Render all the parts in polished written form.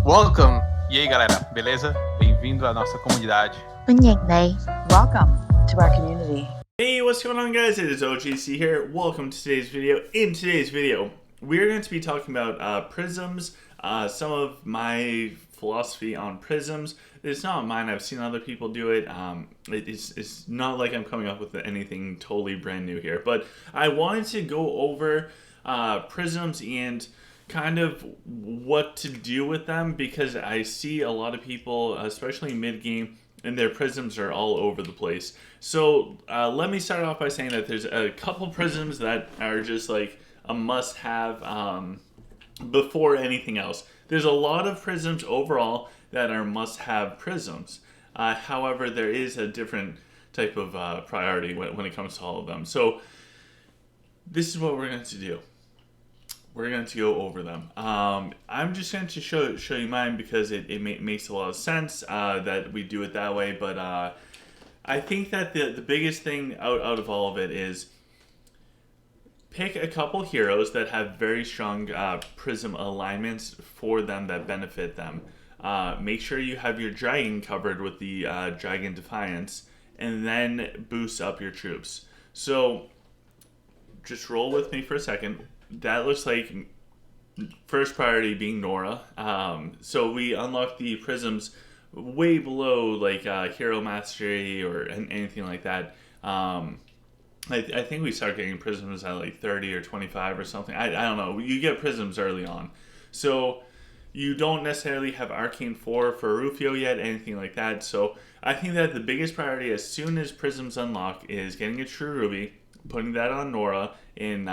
Welcome! E aí, galera, beleza? Bem-vindo à nossa comunidade. Welcome to our community. Hey, what's going on, guys? It is OGC here. Welcome to today's video. In today's video, we're going to be talking about prisms, some of my philosophy on prisms. It's not mine. I've seen other people do it. It's not like I'm coming up with anything totally brand new here. But I wanted to go over prisms and kind of what to do with them, because I see a lot of people, especially mid-game, and their prisms are all over the place. So let me start off by saying that there's a couple prisms that are just like a must-have before anything else. There's a lot of prisms overall that are must-have prisms. However, there is a different type of priority when it comes to all of them. So this is what we're going to do. We're going to go over them. I'm just going to show you mine because it makes a lot of sense that we do it that way. But I think that the biggest thing out of all of it is pick a couple heroes that have very strong prism alignments for them that benefit them. Make sure you have your dragon covered with the dragon Defiance, and then boost up your troops. So just roll with me for a second. That looks like first priority being Nora. So we unlock the prisms way below like Hero Mastery or anything like that. I think we start getting prisms at like 30 or 25 or something. I don't know. You get prisms early on. So you don't necessarily have Arcane 4 for Rufio yet, anything like that. So I think that the biggest priority as soon as prisms unlock is getting a True Ruby, putting that on Nora in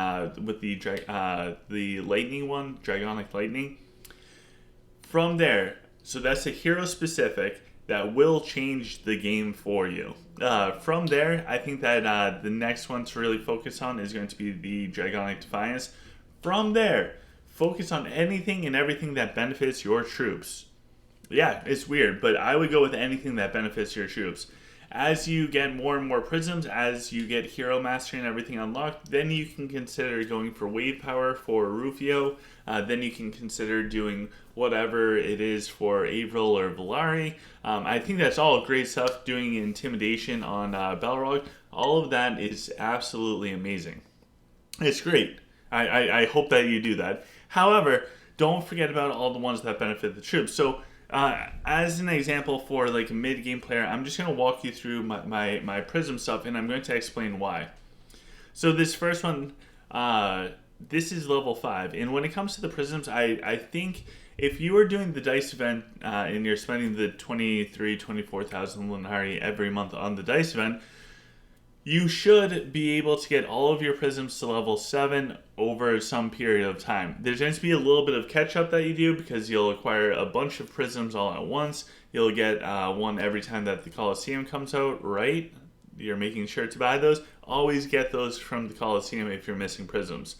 with the lightning one, Dragonic Lightning. From there, so that's a hero specific that will change the game for you. From there, I think that the next one to really focus on is going to be the Dragonic Defiance. From there, focus on anything and everything that benefits your troops. Yeah, it's weird, but I would go with anything that benefits your troops. As you get more and more prisms, as you get hero mastery and everything unlocked, then you can consider going for wave power for Rufio. Then you can consider doing whatever it is for Avril or Valari. I think that's all great stuff. Doing intimidation on Balrog, all of that is absolutely amazing. It's great. I hope that you do that. However, don't forget about all the ones that benefit the troops. So as an example for like a mid-game player, I'm just going to walk you through my prism stuff, and I'm going to explain why. So this first one, this is level 5, and when it comes to the prisms, I think if you are doing the dice event and you're spending the 24,000 Lunari every month on the dice event, you should be able to get all of your prisms to level 7 over some period of time. There's going to be a little bit of catch-up that you do because you'll acquire a bunch of prisms all at once. You'll get one every time that the Coliseum comes out, right? You're making sure to buy those. Always get those from the Coliseum if you're missing prisms.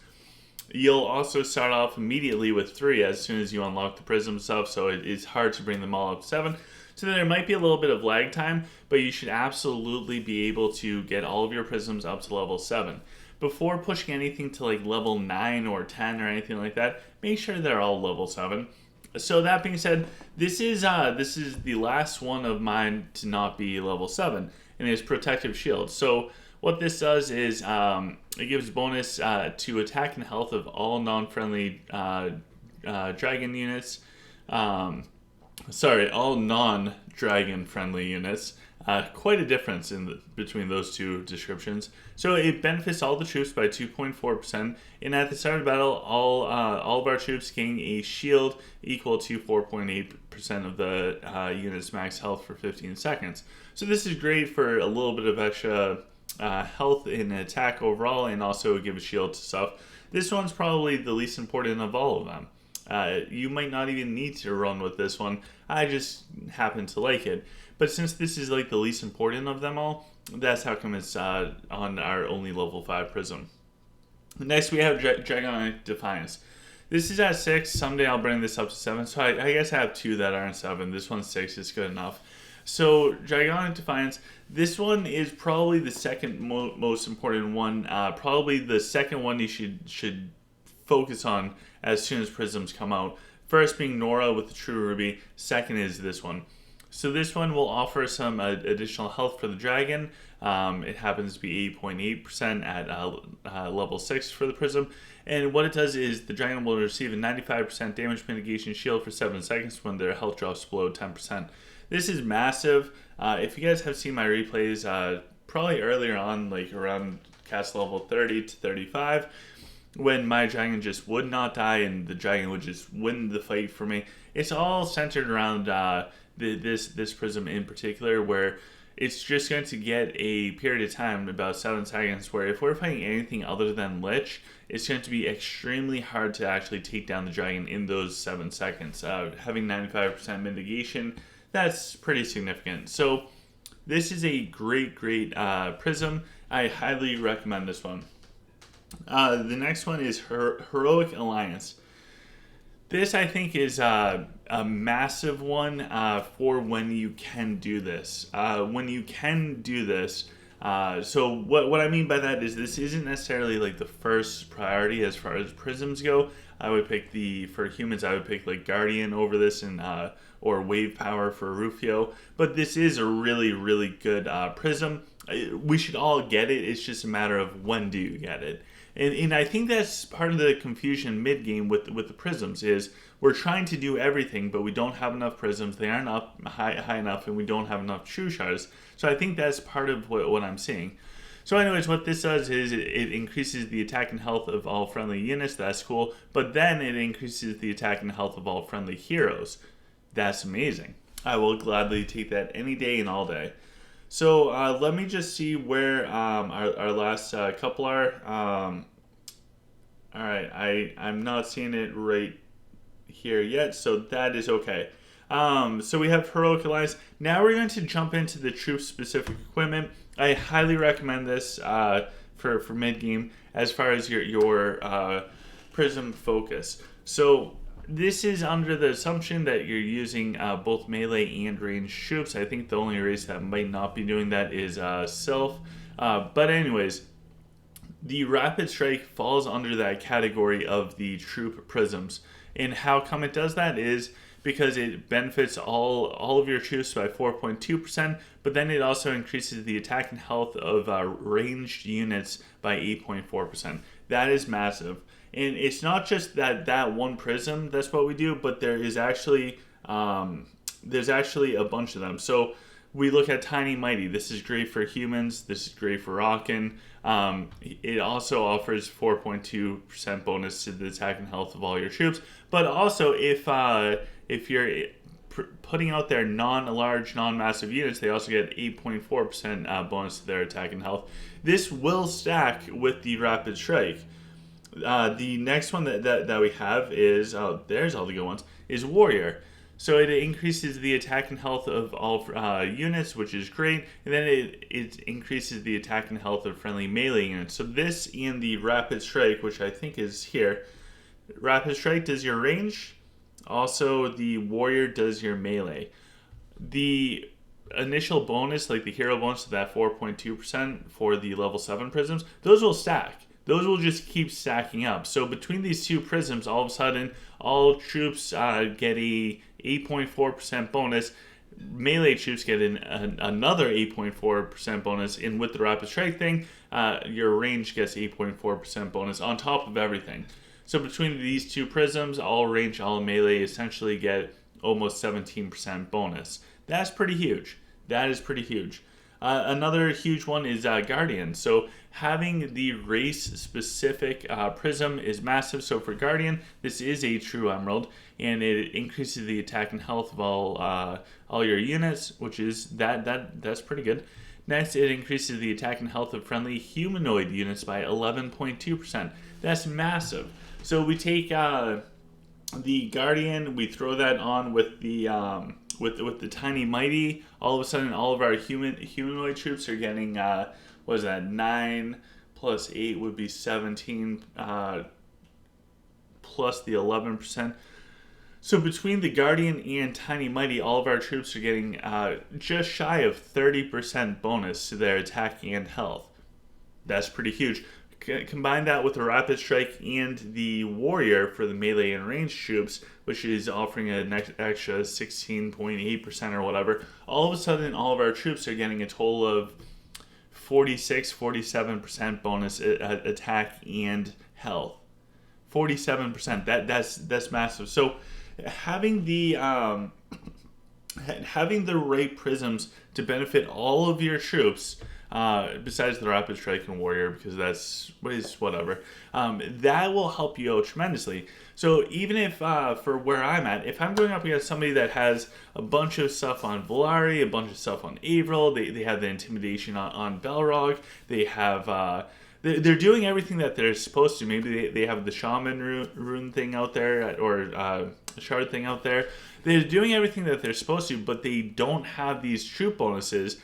You'll also start off immediately with 3 as soon as you unlock the prism stuff, so it's hard to bring them all up to 7. So there might be a little bit of lag time, but you should absolutely be able to get all of your prisms up to level 7. Before pushing anything to like level 9 or 10 or anything like that, make sure they're all level 7. So that being said, this is the last one of mine to not be level 7, and it's Protective Shield. So what this does is it gives bonus to attack and health of all non-friendly dragon units. All non-dragon friendly units. Quite a difference between those two descriptions. So it benefits all the troops by 2.4%, and at the start of battle, all of our troops gain a shield equal to 4.8% of the unit's max health for 15 seconds. So this is great for a little bit of extra health in attack overall, and also give a shield to stuff. This one's probably the least important of all of them. You might not even need to run with this one. I just happen to like it. But since this is like the least important of them all, that's how come it's on our only level 5 prism. Next we have Dragonic Defiance. This is at 6. Someday I'll bring this up to 7. So I guess I have 2 that aren't 7. This one's 6. It's good enough. So Dragonic Defiance, this one is probably the second most important one. Probably the second one you should focus on as soon as prisms come out. First being Nora with the True Ruby. Second is this one. So this one will offer some additional health for the dragon. It happens to be 8.8% at level 6 for the Prism. And what it does is the dragon will receive a 95% damage mitigation shield for 7 seconds when their health drops below 10%. This is massive. If you guys have seen my replays, probably earlier on, like around cast level 30 to 35, when my dragon just would not die and the dragon would just win the fight for me. It's all centered around this Prism in particular, where it's just going to get a period of time, about 7 seconds, where if we're fighting anything other than Lich, it's going to be extremely hard to actually take down the dragon in those 7 seconds. Having 95% mitigation, that's pretty significant. So this is a great Prism. I highly recommend this one. The next one is Heroic Alliance. This, I think, is a massive one for when you can do this. So what I mean by that is this isn't necessarily like the first priority as far as prisms go. I would pick for humans, I would pick like Guardian over this, and or Wave Power for Rufio. But this is a really good prism. We should all get it. It's just a matter of when do you get it. And I think that's part of the confusion mid-game with the prisms is we're trying to do everything, but we don't have enough prisms. They aren't up high enough, and we don't have enough true shards. So I think that's part of what I'm seeing. So anyways, what this does is it increases the attack and health of all friendly units. That's cool. But then it increases the attack and health of all friendly heroes. That's amazing. I will gladly take that any day and all day. So let me just see where our last couple are. All right, I'm not seeing it right here yet, so that is okay. So we have Heroic Alliance. Now we're going to jump into the troop-specific equipment. I highly recommend this for mid-game as far as your Prism focus. So this is under the assumption that you're using both melee and ranged troops. I think the only race that might not be doing that is Sylph. But anyways, the Rapid Strike falls under that category of the troop prisms. And how come it does that is because it benefits all of your troops by 4.2%, but then it also increases the attack and health of ranged units by 8.4%. That is massive. And it's not just that one prism that's what we do, but there is actually a bunch of them. So we look at Tiny Mighty. This is great for humans. This is great for Rockin'. It also offers 4.2% bonus to the attack and health of all your troops. But also, if you're putting out their non-large, non-massive units, they also get 8.4% bonus to their attack and health. This will stack with the Rapid Strike. The next one that we have is, there's all the good ones, is Warrior. So it increases the attack and health of all units, which is great. And then it increases the attack and health of friendly melee units. So this and the Rapid Strike, which I think is here. Rapid Strike does your range. Also, the Warrior does your melee. The initial bonus, like the hero bonus to that 4.2% for the level 7 prisms, those will stack. Those will just keep stacking up. So between these two prisms, all of a sudden, all troops get a 8.4% bonus. Melee troops get another 8.4% bonus. And with the Rapid Strike thing, your range gets 8.4% bonus on top of everything. So between these two prisms, all range, all melee essentially get almost 17% bonus. That's pretty huge. That is pretty huge. Another huge one is Guardian. So having the race-specific prism is massive. So for Guardian, this is a true emerald, and it increases the attack and health of all your units, which is that's pretty good. Next, it increases the attack and health of friendly humanoid units by 11.2%. That's massive. So we take the Guardian, we throw that on with the with the Tiny Mighty. All of a sudden, all of our humanoid troops are getting, what is that, 9 plus 8 would be 17, plus the 11%. So between the Guardian and Tiny Mighty, all of our troops are getting just shy of 30% bonus to their attack and health. That's pretty huge. Combine that with the Rapid Strike and the Warrior for the melee and range troops, which is offering an extra 16.8% or whatever. All of a sudden, all of our troops are getting a total of 47% bonus attack and health. 47%. That's massive. So having the right prisms to benefit all of your troops, besides the Rapid Strike and Warrior, because that's whatever, that will help you out tremendously. So even if, for where I'm at, if I'm going up against somebody that has a bunch of stuff on Volari, a bunch of stuff on Avril, they have the Intimidation on Balrog, they have... They're doing everything that they're supposed to. Maybe they have the Shaman rune thing out there, or Shard thing out there. They're doing everything that they're supposed to, but they don't have these troop bonuses.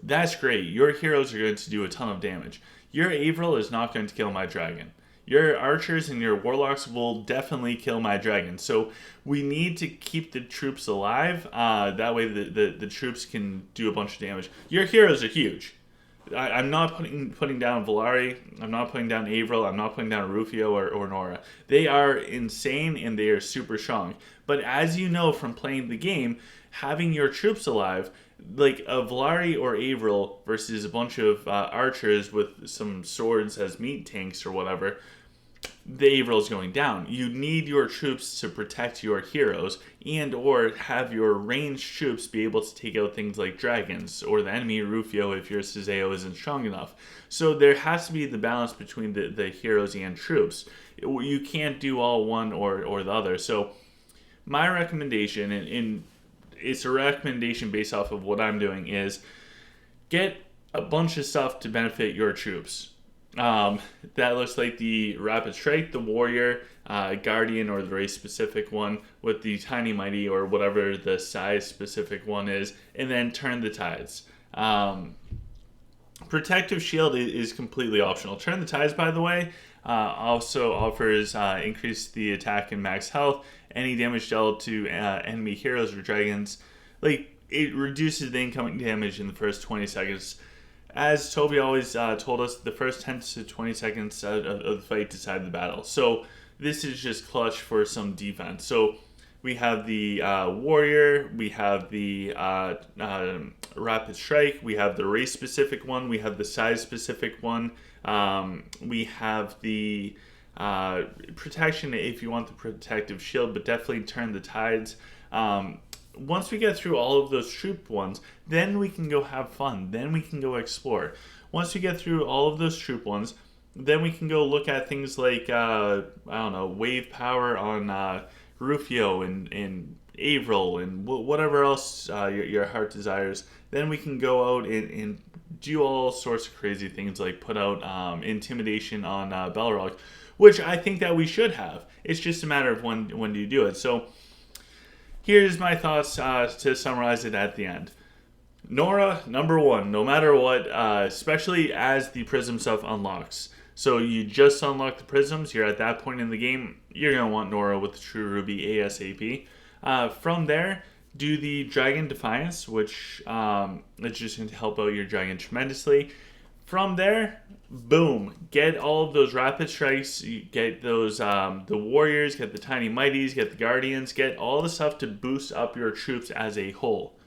That's great. Your heroes are going to do a ton of damage. Your Avril is not going to kill my dragon. Your archers and your warlocks will definitely kill my dragon. So we need to keep the troops alive. That way the troops can do a bunch of damage. Your heroes are huge. I'm not putting down Volari, I'm not putting down Avril, I'm not putting down Rufio or Nora. They are insane and they are super strong. But as you know from playing the game, having your troops alive, like a Volari or Avril versus a bunch of archers with some swords as meat tanks or whatever, the Avril is going down. You need your troops to protect your heroes and or have your ranged troops be able to take out things like dragons or the enemy Rufio if your Sazeo isn't strong enough. So there has to be the balance between the heroes and troops. You can't do all one or the other. So my recommendation, and it's a recommendation based off of what I'm doing, is get a bunch of stuff to benefit your troops. That looks like the Rapid Strike, the Warrior, Guardian, or the race-specific one, with the Tiny Mighty, or whatever the size-specific one is, and then Turn the Tides. Protective Shield is completely optional. Turn the Tides, by the way, also offers increase the attack and max health, any damage dealt to enemy heroes or dragons. Like, it reduces the incoming damage in the first 20 seconds. As Toby always told us, the first 10 to 20 seconds of the fight decide the battle. So this is just clutch for some defense. So we have the Warrior, we have the Rapid Strike, we have the race-specific one, we have the size-specific one, we have the protection if you want the protective shield, but definitely Turn the Tides. Once we get through all of those troop ones, then we can go have fun. Then we can go explore. Once we get through all of those troop ones, then we can go look at things like, wave power on Rufio and Avril and whatever else your heart desires. Then we can go out and do all sorts of crazy things like put out intimidation on Balrog, which I think that we should have. It's just a matter of when do you do it. So here's my thoughts to summarize it at the end. Nora, number one, no matter what, especially as the Prism stuff unlocks. So you just unlock the Prisms, you're at that point in the game, you're going to want Nora with the True Ruby ASAP. From there, do the Dragon Defiance, which is just going to help out your dragon tremendously. From there, boom, get all of those Rapid Strikes, you get those, the Warriors, get the Tiny Mighties, get the Guardians, get all the stuff to boost up your troops as a whole.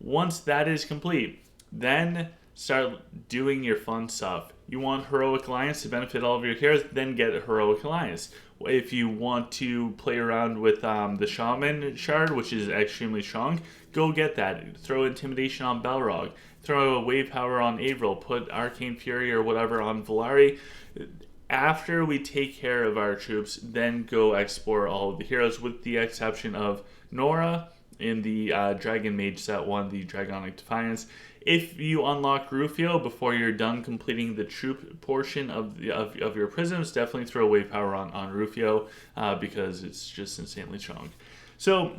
Once that is complete, then start doing your fun stuff. You want Heroic Alliance to benefit all of your heroes, then get a Heroic Alliance. If you want to play around with the Shaman Shard, which is extremely strong, go get that. Throw Intimidation on Balrog. Throw a Wave Power on Avril. Put Arcane Fury or whatever on Volari. After we take care of our troops, then go explore all of the heroes, with the exception of Nora in the Dragon Mage set 1, the Dragonic Defiance. If you unlock Rufio before you're done completing the troop portion of your prisms, definitely throw Wave Power on Rufio because it's just insanely strong. So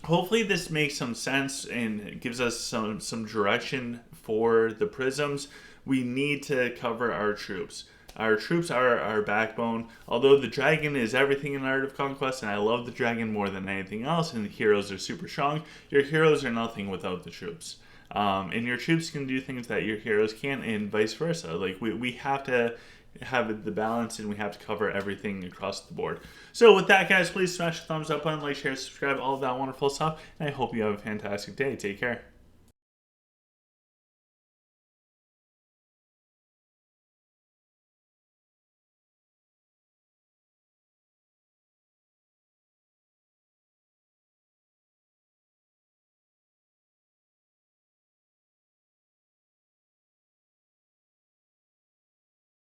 hopefully this makes some sense and gives us some direction for the prisms. We need to cover our troops. Our troops are our backbone. Although the dragon is everything in Art of Conquest, and I love the dragon more than anything else, and the heroes are super strong, your heroes are nothing without the troops. And your troops can do things that your heroes can't, and vice versa. Like, we have to have the balance, and we have to cover everything across the board. So with that, guys, please smash the thumbs up button, like, share, subscribe, all of that wonderful stuff. And I hope you have a fantastic day. Take care.